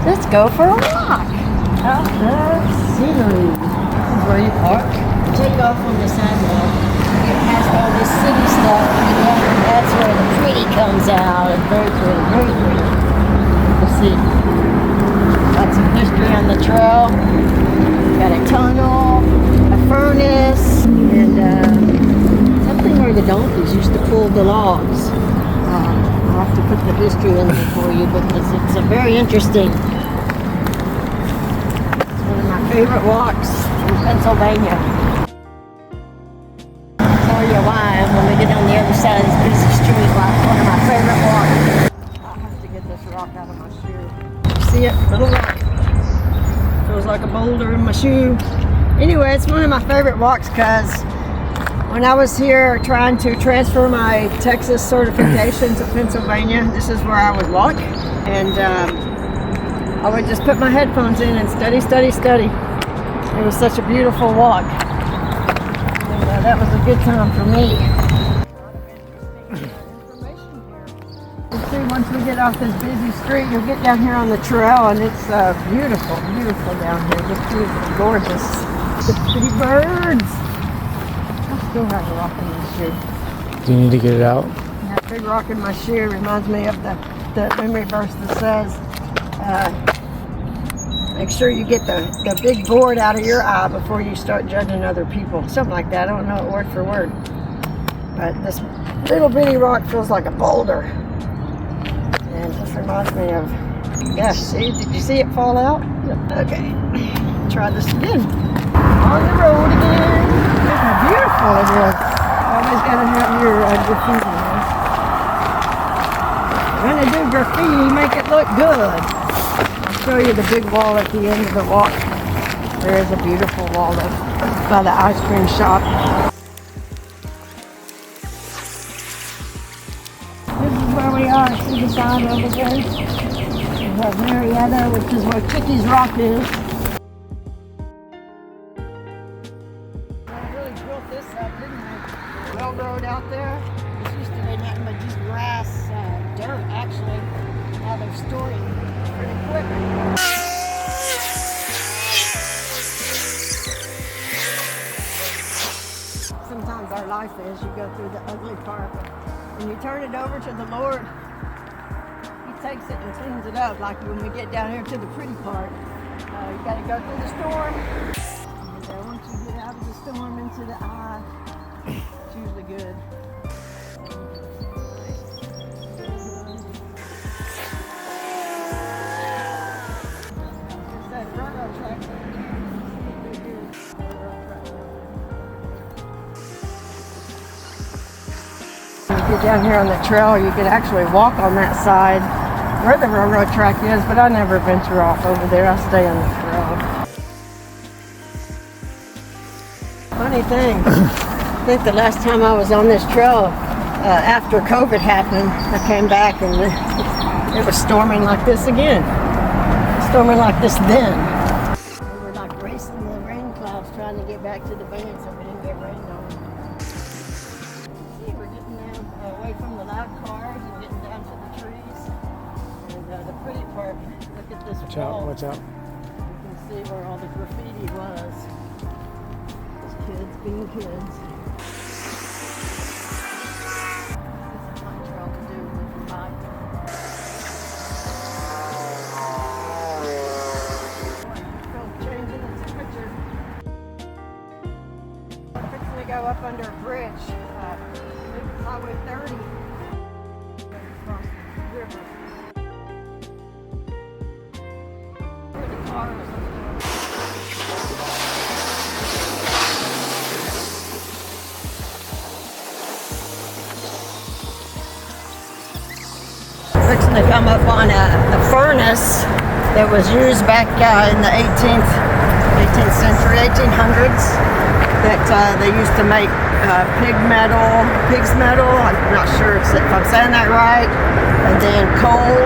Let's go for a walk out the scenery. This is where you park. Take off on the sidewalk. It has all this city stuff, and that's where the pretty comes out. It's very pretty, very pretty. Let's see. Got some history on the trail. Got a tunnel, a furnace, and something where the donkeys used to pull the logs. I'll have to put the history in there for you because it's very interesting. It's one of my favorite walks in Pennsylvania. I'll tell you why when we get on the other side of this busy street. Why it's one of my favorite walks. I'll have to get this rock out of my shoe. See it? Little rock. Feels like a boulder in my shoe. Anyway, it's one of my favorite walks because when I was here trying to transfer my Texas certification to Pennsylvania, this is where I would walk. And I would just put my headphones in and study. It was such a beautiful walk. And that was a good time for me. Once we get off this busy street, you'll get down here on the trail, and it's beautiful down here. Just beautiful, gorgeous. The pretty birds. I still have a rock in my shoe. Do you need to get it out? That big rock in my shoe reminds me of the memory verse that says, make sure you get the big board out of your eye before you start judging other people. Something like that. I don't know it word for word. But this little bitty rock feels like a boulder. And this reminds me of, gosh, see, did you see it fall out? Okay, try this again. On the road again. Look how beautiful it is. Always gotta have your graffiti. When they do graffiti, make it look good. I'll show you the big wall at the end of the walk. There is a beautiful wall that's by the ice cream shop. Where we are, see the sign over there? We have Marietta, which is where Chickies Rock is. They really built this up, didn't they? Railroad out there. This used to be nothing but just grass, dirt actually. Now they're storing equipment. Sometimes our life is you go through the ugly part. When you turn it over to the Lord, He takes it and cleans it up. Like when we get down here to the pretty part, you got to go through the storm. And once you get out of the storm into the eye, it's usually good. It's that railroad track. Down here on the trail, you could actually walk on that side where the railroad track is, but I never venture off over there. I stay on the trail. Funny thing, I think the last time I was on this trail, after COVID happened, I came back and it was storming like this again. Storming like this then. We were like racing the rain clouds trying to get back to the van so we didn't get rained on. Away from the loud cars and getting down to the trees. And the pretty part, look at this wall. Watch out. You can see where all the graffiti was. Those kids being kids. It's a fun trail to do with your bike. Changing the temperature. I'm fixing to go up under a bridge. Highway 30. Across the river. Where the cars are. Fixing to come up on a furnace that was used back in the 18th century, 1800s. That they used to make pig's metal. I'm not sure if I'm saying that right. And then coal,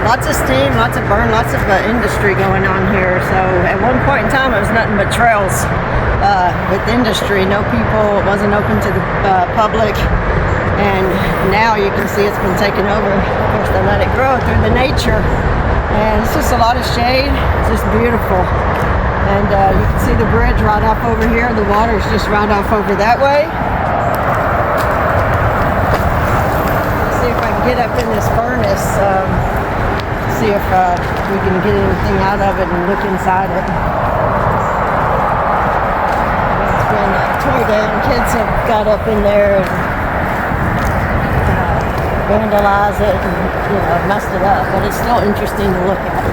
lots of steam, lots of burn, lots of industry going on here. So at one point in time, it was nothing but trails with industry. No people, it wasn't open to the public. And now you can see it's been taken over. Of course, they let it grow through the nature. And it's just a lot of shade. It's just beautiful. And you can see the bridge right off over here. The water's just right off over that way. Let's see if I can get up in this furnace. See if we can get anything out of it and look inside it. It's been tore down. Kids have got up in there and vandalized it and messed it up, but it's still interesting to look at.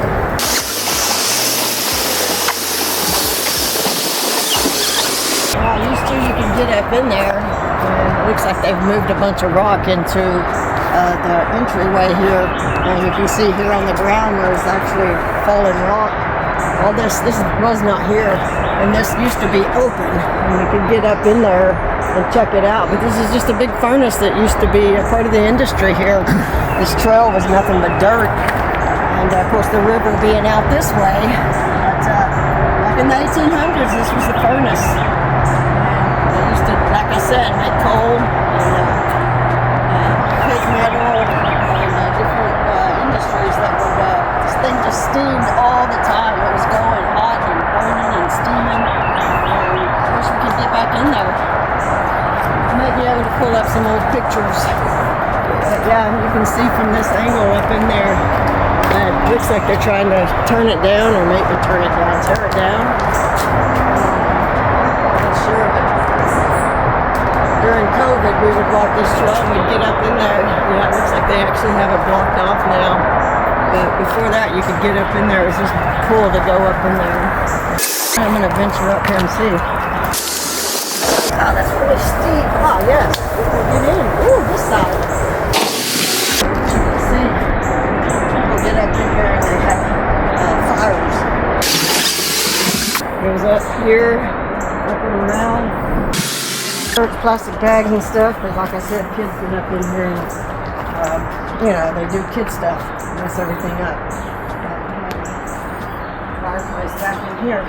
Used to you can get up in there, and it looks like they've moved a bunch of rock into the entryway here, and you can see here on the ground there's actually fallen rock. All this was not here, and this used to be open, and you could get up in there and check it out. But this is just a big furnace that used to be a part of the industry here. This trail was nothing but dirt, and of course the river being out this way. But back in the 1800s, this was the furnace. And they used to, like I said, make coal and pig metal and different industries that would. This thing just steamed all the time. It was going hot and burning and steaming. And I wish we could get back in there. Might be able to pull up some old pictures. But yeah, you can see from this angle up in there that it looks like they're trying to turn it down or maybe tear it down. Not sure, but during COVID we would walk this trail and we'd get up in there. Yeah, it looks like they actually have it blocked off now. But before that you could get up in there. It was just cool to go up in there. I'm going to venture up here and see. Oh, that's really steep. Oh, yes. We can get in. Ooh, this side. You can see. People get up in here and they have fires. Goes up here, up and around. Plastic bags and stuff. But like I said, kids get up in here and, they do kid stuff. Mess everything up. Fireplace back in here.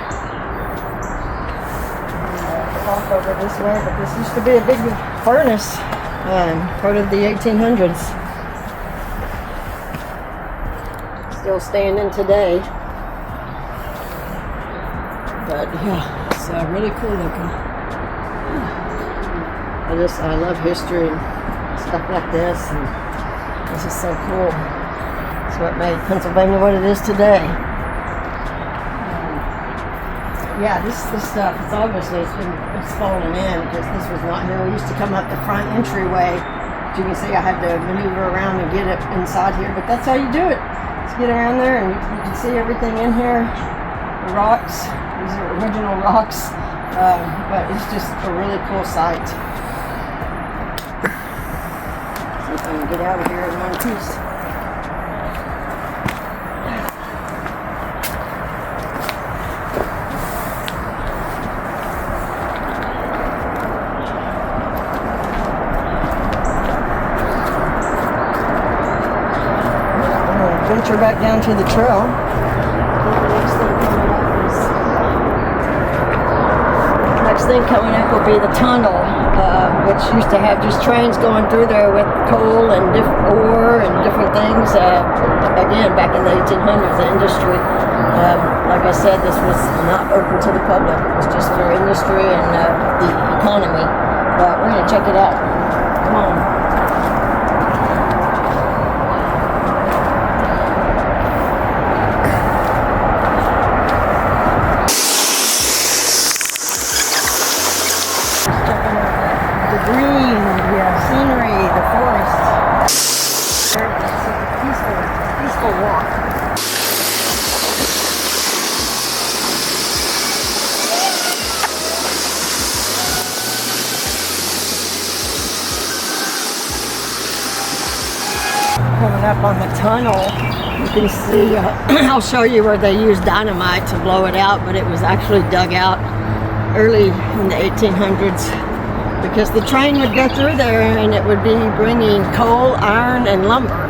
Off over this way, but this used to be a big furnace, part of the 1800s. Still standing today, but yeah, it's really cool looking. I love history and stuff like this, and this is so cool. It's what made Pennsylvania what it is today. Yeah, this stuff, it's obviously it's fallen in because this was not here. We used to come up the front entryway. As you can see, I had to maneuver around and get it inside here, but that's how you do it. Just get around there and you can see everything in here. The rocks, these are original rocks, but it's just a really cool sight. See if I can get out of here in one piece. Venture back down to the trail. Next thing coming up will be the tunnel, which used to have just trains going through there with coal and ore and different things. Again, back in the 1800s, the industry. Like I said, this was not open to the public. It was just for industry and the economy. But we're going to check it out. Come on. Scenery, the forest. It's a peaceful walk. Coming up on the tunnel, you can see, I'll show you where they used dynamite to blow it out, but it was actually dug out early in the 1800s. Because the train would go through there and it would be bringing coal, iron, and lumber.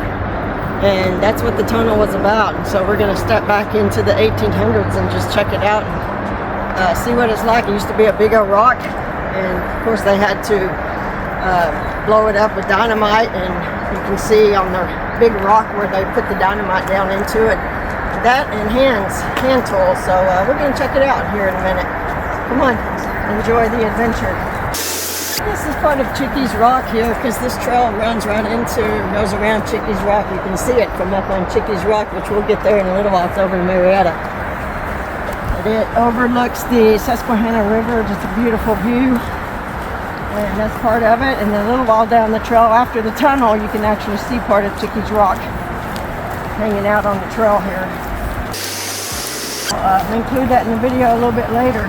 And that's what the tunnel was about. And so we're going to step back into the 1800s and just check it out and see what it's like. It used to be a big old rock. And of course they had to blow it up with dynamite. And you can see on the big rock where they put the dynamite down into it, that and hand tools. So we're going to check it out here in a minute. Come on, enjoy the adventure. This is part of Chickies Rock here because this trail goes around Chickies Rock. You can see it from up on Chickies Rock, which we'll get there in a little while. It's over in Marietta. It overlooks the Susquehanna River, just a beautiful view. And that's part of it. And then a little while down the trail after the tunnel, you can actually see part of Chickies Rock hanging out on the trail here. I'll include that in the video a little bit later.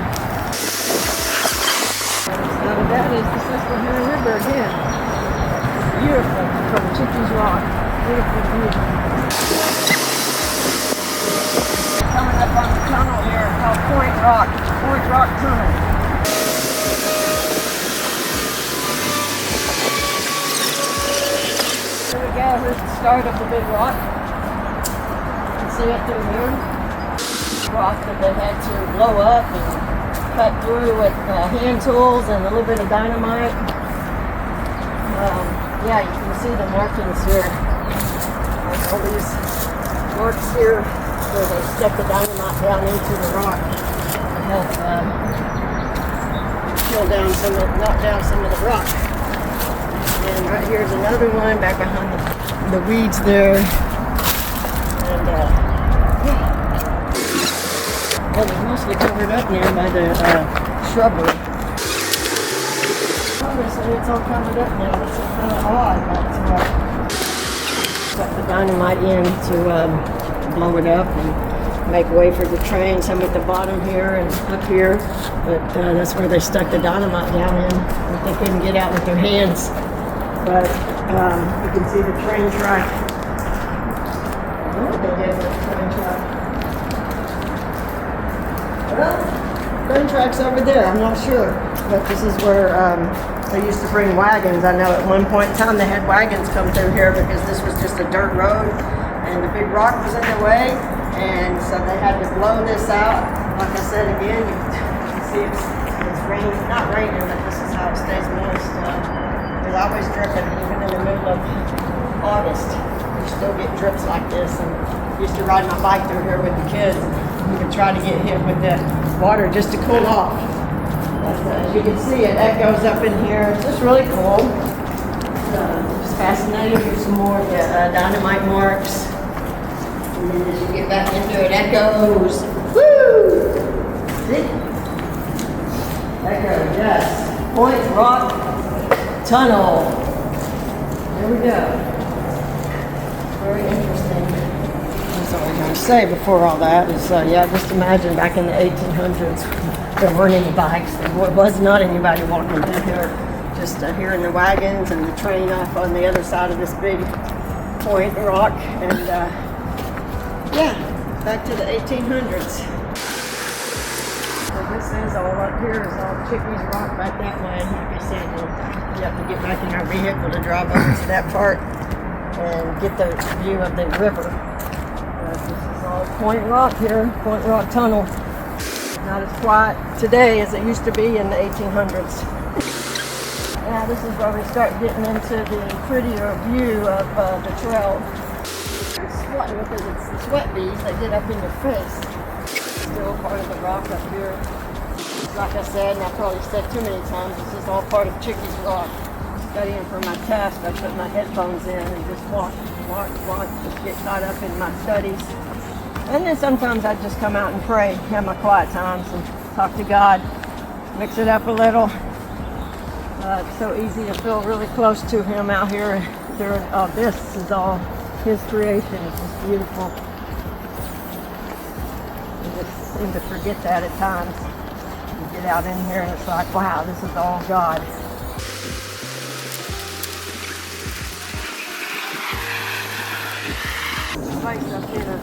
Out of that is the Susquehanna River again. Beautiful from Chickies Rock. Beautiful view. Coming up on the tunnel here called Point Rock Tunnel. Here we go. Here's the start of the big rock. You can see it through here. Rock that they had to blow up and cut through with hand tools and a little bit of dynamite. Yeah, you can see the markings here. There's all these marks here where they stuck the dynamite down into the rock to help knock down some of the rock. And right here's another one back behind the weeds there. And well, it's mostly covered up now by the shrubbery. Obviously, it's all covered up now. It's kind of odd, but put the dynamite in to blow it up and make way for the train. Some at the bottom here and up here, but that's where they stuck the dynamite down in. They couldn't get out with their hands, but you can see the train track. I don't know what they did with the train track. Well, train track's over there, I'm not sure. But this is where they used to bring wagons. I know at one point in time they had wagons come through here because this was just a dirt road and the big rock was in the way. And so they had to blow this out. Like I said again, you can see it's raining, not raining, but this is how it stays moist. It's always dripping, even in the middle of August. You still get drips like this. And I used to ride my bike through here with the kids. You can try to get hit with the water just to cool off. As you can see, it echoes up in here. It's just really cool. It's fascinating. Here's some more of the dynamite marks. And then as you get back into it, echoes. Woo! See? Echo, yes. Point Rock Tunnel. There we go. Very interesting. That's all I'm going to say before all that is, yeah, just imagine back in the 1800s, there weren't any bikes. There was not anybody walking through here. Just here in the wagons and the train off on the other side of this big point rock. And yeah, back to the 1800s. So this is all up here is all Chickies Rock back that way. Like I said, you have to get back in our vehicle to drive over to that part and get the view of the river. This is all Point Rock here, Point Rock Tunnel. Not as quiet today as it used to be in the 1800s. Now this is where we start getting into the prettier view of the trail. It's sweating because it's the sweat beads that get up in your face. Still part of the rock up here. Like I said, and I probably said too many times, this is all part of Chickies Rock. Studying for my test, I put my headphones in and just watch, just get caught up in my studies. And then sometimes I just come out and pray, have my quiet times and talk to God, mix it up a little. It's so easy to feel really close to Him out here. This is all His creation. It's just beautiful. I just seem to forget that at times. You get out in here and it's like, wow, this is all God. This place up here,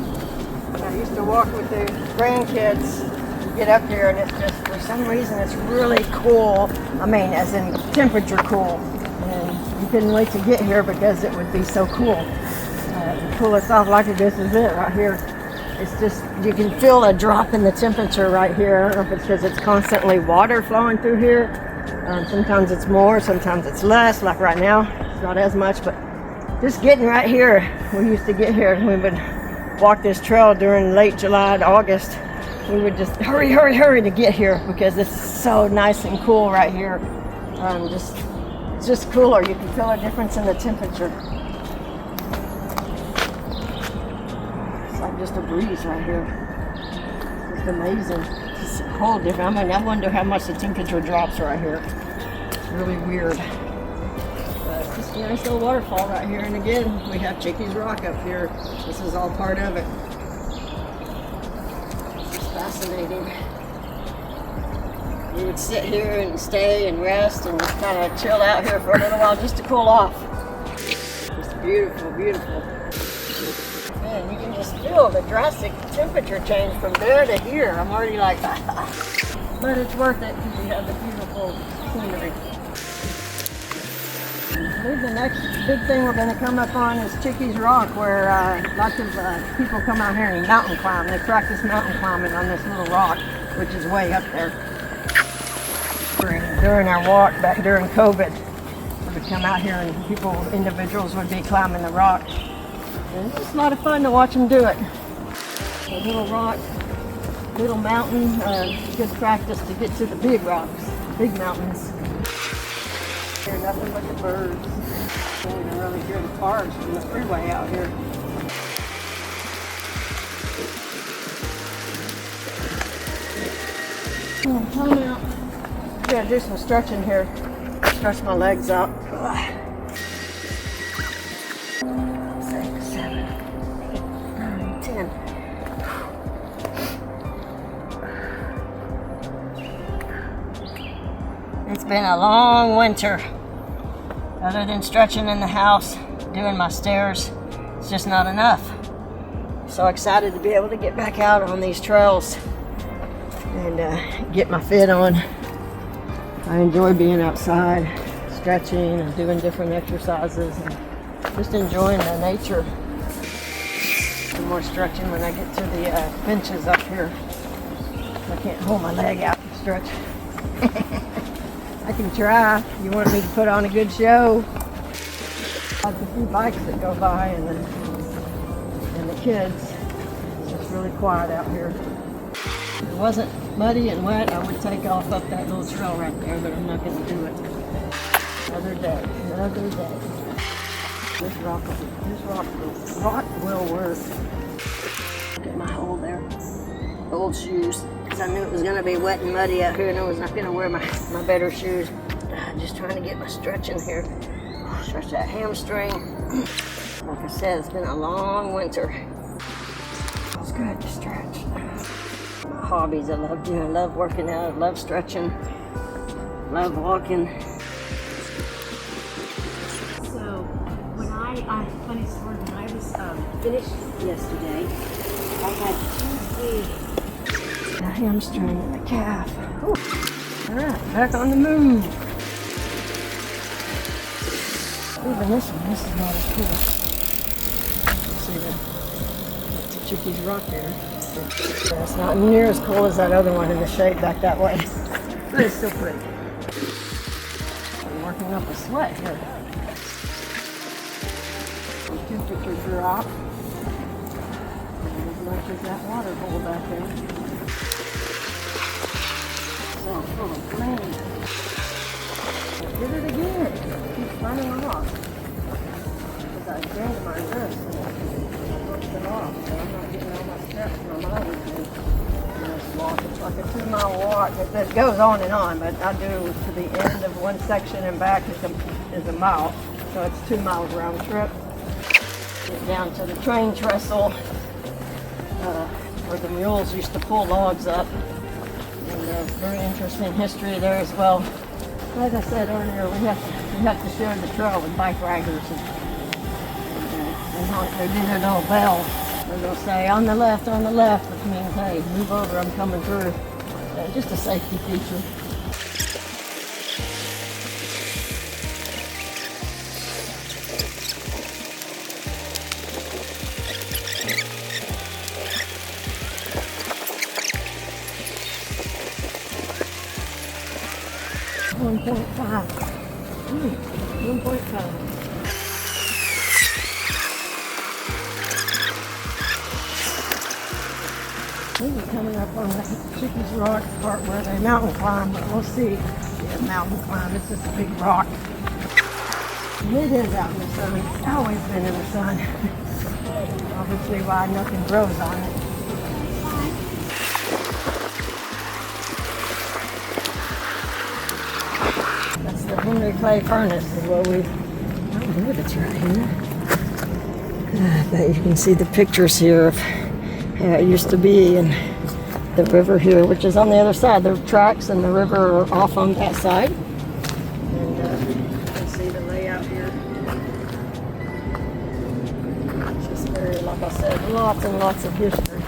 I used to walk with the grandkids. Get up here and it's just, for some reason, it's really cool. I mean, as in temperature cool. And you couldn't wait to get here because it would be so cool. Pull us off like this is it right here. It's just, you can feel a drop in the temperature right here. I don't know if it's because it's constantly water flowing through here. Sometimes it's more, sometimes it's less. Like right now, it's not as much, but just getting right here. We used to get here and we would walk this trail during late July to August, we would just hurry to get here because it's so nice and cool right here. It's just cooler. You can feel a difference in the temperature. It's like just a breeze right here. It's amazing. It's a whole different. I mean, I wonder how much the temperature drops right here. It's really weird. But it's just a nice little waterfall right here. And again, we have Chickies Rock up here. This is all part of it. It's fascinating. We would sit here and stay and rest and just kind of chill out here for a little while just to cool off. It's beautiful, beautiful. Man, you can just feel the drastic temperature change from there to here. I'm already like, but it's worth it because we have the beautiful scenery. I think the next big thing we're going to come up on is Chickies Rock, where lots of people come out here and mountain climb. They practice mountain climbing on this little rock, which is way up there. During our walk back during COVID, we would come out here and individuals would be climbing the rock. And it's a lot of fun to watch them do it. A little rock, little mountain, good practice to get to the big rocks, big mountains. Hear nothing but the birds. You can really hear the cars from the freeway out here. Come out. Yeah, do some stretching here. Stretch my legs out. 6, 7, 8, 9, 10. It's been a long winter. Other than stretching in the house, doing my stairs, it's just not enough. So excited to be able to get back out on these trails and get my fit on. I enjoy being outside, stretching and doing different exercises and just enjoying the nature. Some more stretching when I get to the benches up here. I can't hold my leg out and stretch. I can try. You want me to put on a good show? Lots of few bikes that go by and the kids. It's just really quiet out here. If it wasn't muddy and wet, I would take off up that little trail right there, but I'm not going to do it. Another day, another day. This rock will work. Look at my hole there. Old shoes, because I knew it was going to be wet and muddy out here, and I was not going to wear my better shoes. Just trying to get my stretching here. Stretch that hamstring. Like I said, it's been a long winter. It's good to stretch. My hobbies I love doing. I love working out. I love stretching. Love walking. So funny story, when I was finished yesterday, I had Tuesday. The hamstring and the calf. Whew. All right, back on the move. Even this one, this is not as cool. See the Chickies Rock there. Yeah, it's not near as cool as that other one in the shade back that way. But it's still pretty. I'm working up a sweat here. The temperature drop. As much as that water hole back there. So full of flame. Did it again. Keeps running off. Because I jammed my wrist and I worked it off. So I'm not getting all my steps from my other two. This walk, it's like a 2-mile walk. It goes on and on, but I do to the end of one section and back is a mile. So it's 2 miles round trip. Get down to the train trestle where the mules used to pull logs up. And very interesting history there as well. Like I said earlier, we have to share the trail with bike riders. And they do their little bell. And they'll say, on the left, which means, hey, move over, I'm coming through. Just a safety feature. .5. 1.5. up on the Chickies Rock part where they mountain climb, but we'll see. Yeah, mountain climb. It's just a big rock. And it is out in the sun. It's always been in the sun. Obviously why nothing grows on it. That's the Henry Clay furnace is what we, I believe it's right here. But you can see the pictures here of how it used to be, and the river here, which is on the other side. The tracks and the river are off on that side. And you can see the layout here. It's just very, like I said, lots and lots of history.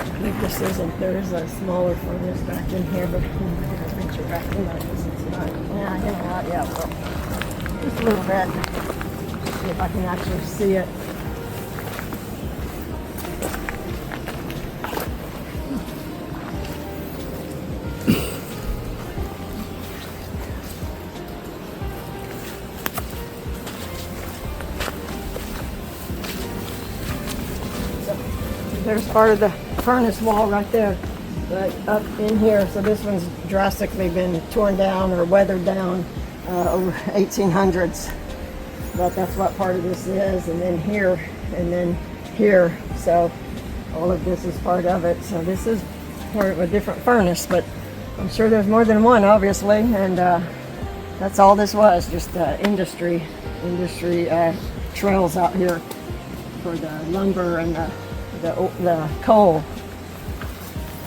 I think this isn't, there is a smaller furnace back in here, but I'm going to venture back in that because it's not, yeah, well, just a little bit. See if I can actually see it. There's part of the furnace wall right there, but up in here, so this one's drastically been torn down or weathered down over 1800s. But that's what part of this is, and then here, and then here. So all of this is part of it. So this is part of a different furnace, but I'm sure there's more than one, obviously. And that's all this was, just industry trails out here for the lumber and the coal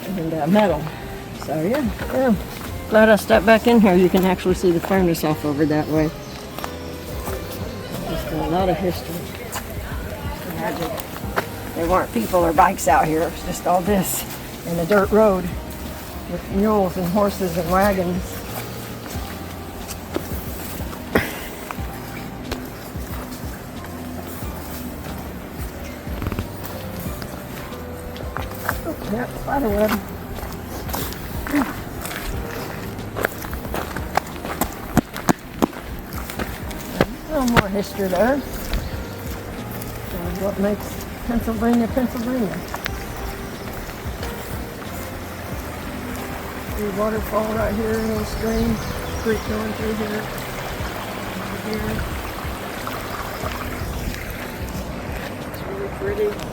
and metal. So yeah, glad I stepped back in here. You can actually see the furnace off over that way. Just a lot of history. Imagine there weren't people or bikes out here. It's just all this and a dirt road with mules and horses and wagons. Yep, spiderweb. A little more history there. What makes Pennsylvania, Pennsylvania. The waterfall right here, a little stream, creek going through here. Over here. It's really pretty.